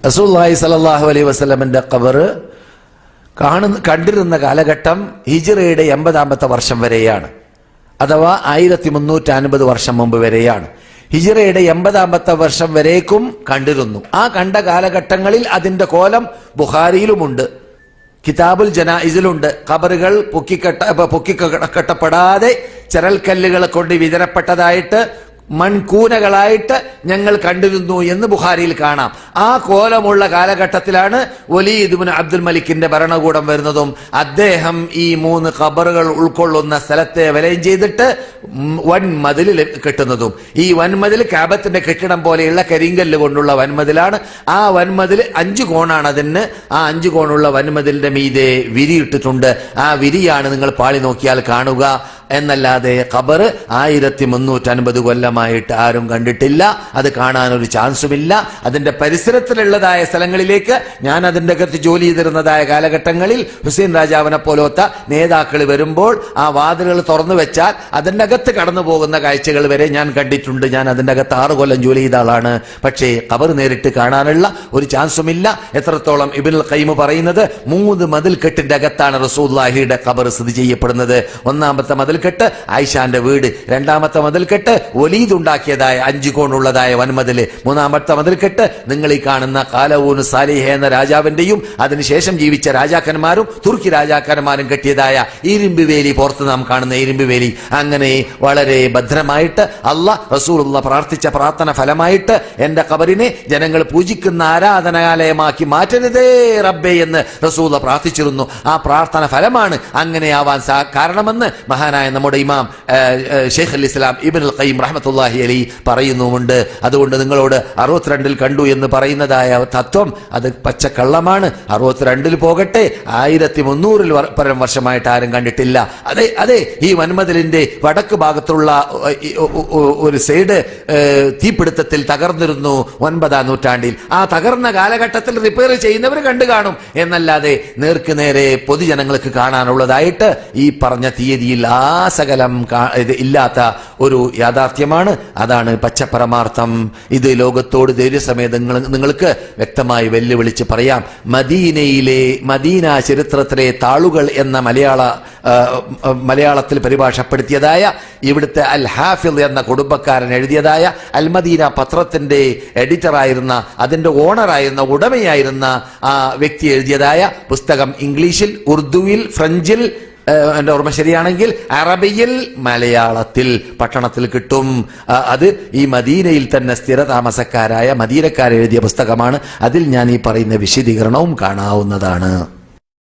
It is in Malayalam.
റസൂലുള്ളാഹി സ്വല്ലല്ലാഹു അലൈഹി വസല്ലമയുടെ ഖബർ കണ്ടിരുന്ന കാലഘട്ടം ഹിജ്റയുടെ 80ാമത്തെ വർഷം വരെയാണ്, അഥവാ 1350 വർഷം മുമ്പ് വരെയാണ്. ഹിജ്റയുടെ 80ാമത്തെ വർഷം വരേക്കും കണ്ടിരുന്നു. ആ കണ്ട കാലഘട്ടങ്ങളിൽ അതിന്റെ കോലം ബുഖാരിയിലുമുണ്ട്, കിതാബുൽ ജനായിസിലുണ്ട്. ഖബറുകൾ പൊക്കിക്കെട്ടപ്പെടാതെ ചരൽക്കല്ലുകളെ കൊണ്ട് വിതരപ്പെട്ടതായിട്ട് മൺകൂനകളായിട്ട് ഞങ്ങൾ കണ്ടിരുന്നു എന്ന് ബുഖാരിയിൽ കാണാം. ആ കോലമുള്ള കാലഘട്ടത്തിലാണ് വലീദ് ഇബ്നു അബ്ദുൽ മലിക്കിന്റെ ഭരണകൂടം വരുന്നതും അദ്ദേഹം ഈ 3 ഖബറുകൾ ഉൾക്കൊള്ളുന്ന സ്ഥലത്തെ വലയം ചെയ്തിട്ട് വൻമതിൽ കെട്ടുന്നതും. ഈ വൻമതിൽ കാബത്തിന്റെ കെട്ടിടം പോലെയുള്ള കരിങ്കല്ല് കൊണ്ടുള്ള വൻമതിലാണ്. ആ വൻമതിൽ 5 കോണാണ്. അതിന് ആ 5 കോണുള്ള വൻമതിലിന്റെ മീതെ വിരിയിട്ടിട്ടുണ്ട്. ആ വിരിയാണ് നിങ്ങൾ പാളി നോക്കിയാൽ കാണുക എന്നല്ലാതെ ഖബർ 1350 കൊല്ലമായിട്ട് ആരും കണ്ടിട്ടില്ല. അത് കാണാനൊരു ചാൻസുമില്ല. അതിന്റെ പരിസരത്തിലുള്ളതായ സ്ഥലങ്ങളിലേക്ക് ഞാൻ അതിന്റെ അകത്ത് ജോലി ചെയ്തിരുന്നതായ കാലഘട്ടങ്ങളിൽ ഹുസൈൻ രാജാവിനെ പോലത്തെ നേതാക്കൾ വരുമ്പോൾ ആ വാതിലുകൾ തുറന്നു വെച്ചാൽ അതിന്റെ അകത്ത് കടന്നു പോകുന്ന കാഴ്ചകൾ വരെ ഞാൻ കണ്ടിട്ടുണ്ട്. ഞാൻ അതിന്റെ അകത്ത് 6 കൊല്ലം ജോലി ചെയ്ത ആളാണ്. പക്ഷേ ഖബർ നേരിട്ട് കാണാനുള്ള ഒരു ചാൻസുമില്ല. എത്രത്തോളം ഇബ്നുൽ ഖയ്യിം പറയുന്നത് 3 മതിൽക്കെട്ടിന്റെ അകത്താണ് റസൂലുള്ളാഹിയുടെ ഖബർ സ്ഥിതി ചെയ്യപ്പെടുന്നത്. ഒന്നാമത്തെ മതിൽക്കെട്ട് ആയിഷാന്റെ വീട്, രണ്ടാമത്തെ മതിൽക്കെട്ട് വലീദ് ഉണ്ടാക്കിയതായ 5 കോണുള്ളതായ വൻമതില്, മൂന്നാമത്തെ മതിൽക്കെട്ട് നിങ്ങൾ ഈ കാണുന്ന ഖാലഊൻ സാലിഹ് എന്ന രാജാവിന്റെയും അതിനുശേഷം ജീവിച്ച രാജാക്കന്മാരും തുർക്കി രാജാക്കന്മാരും കെട്ടിയതായ ഇരുമ്പ് വേലി, പുറത്ത് നാം കാണുന്ന ഇരുമ്പ് വേലി. അങ്ങനെ വളരെ ഭദ്രമായിട്ട് റസൂലുള്ള പ്രാർത്ഥിച്ച പ്രാർത്ഥന ഫലമായിട്ട് എന്റെ ഖബറിനെ ജനങ്ങൾ പൂജിക്കുന്ന ആരാധനാലയമാക്കി മാറ്റരുതേ റബ്ബേ എന്ന് റസൂല പ്രാർത്ഥിച്ചിരുന്നു. ആ പ്രാർത്ഥന ഫലമാണ് അങ്ങനെ ആവാൻ കാരണമെന്ന് മഹാനായ നമ്മുടെ ഇമാം ഷെയ്ഖുൽ ഇസ്ലാം ഇബ്നുൽ ഖയ്യിം റഹ്മത്തുള്ളാഹി അലൈഹി പറയുന്നുമുണ്ട്. അതുകൊണ്ട് നിങ്ങളോട് 62-ൽ കണ്ടു എന്ന് പറയുന്നതായ തത്വം അത് പച്ചക്കള്ളമാണ്. 62-ൽ പോകട്ടെ, 1300-ൽ പരം വർഷമായിട്ട് ആരും കണ്ടിട്ടില്ല. അതെ ഈ വൻമതിലിന്റെ വടക്ക് ഭാഗത്തുള്ള ഒരു സൈഡ് തീപിടുത്തത്തിൽ തകർന്നിരുന്നു 9-ാം നൂറ്റാണ്ടിൽ. ആ തകർന്ന കാലഘട്ടത്തിൽ റിപ്പയർ ചെയ്യുന്നവർ കണ്ടു കാണും എന്നല്ലാതെ നേർക്ക് നേരെ പൊതുജനങ്ങൾക്ക് കാണാനുള്ളതായിട്ട് ഈ പറഞ്ഞ തീയതിയിൽ സകലം ഇല്ലാത്ത ഒരു യാഥാർത്ഥ്യമാണ്. അതാണ് പച്ചപരമാർത്ഥം. ഇത് ലോകത്തോട് ധൈര്യസമേതം നിങ്ങൾക്ക് വ്യക്തമായി വെല്ലുവിളിച്ച് പറയാം. മദീന ചരിത്രത്തിലെ താളുകൾ എന്ന മലയാളത്തിൽ പരിഭാഷപ്പെടുത്തിയതായ ഇവിടുത്തെ അൽ ഹാഫിദ് എന്ന കുടുംബക്കാരൻ എഴുതിയതായ അൽ മദീന പത്രത്തിന്റെ എഡിറ്ററായിരുന്ന, അതിന്റെ ഓണറായിരുന്ന, ഉടമയായിരുന്ന ആ വ്യക്തി എഴുതിയതായ പുസ്തകം ഇംഗ്ലീഷിൽ, ഉറുദുവിൽ, ഫ്രഞ്ചിൽ, എന്റെ ഓർമ്മ ശരിയാണെങ്കിൽ അറബിയിൽ, മലയാളത്തിൽ പട്ടണത്തിൽ കിട്ടും. അത് ഈ മദീനയിൽ തന്നെ സ്ഥിരതാമസക്കാരായ മദീനക്കാരെഴുതിയ പുസ്തകമാണ്. അതിൽ ഞാൻ ഈ പറയുന്ന വിശദീകരണവും കാണാവുന്നതാണ്.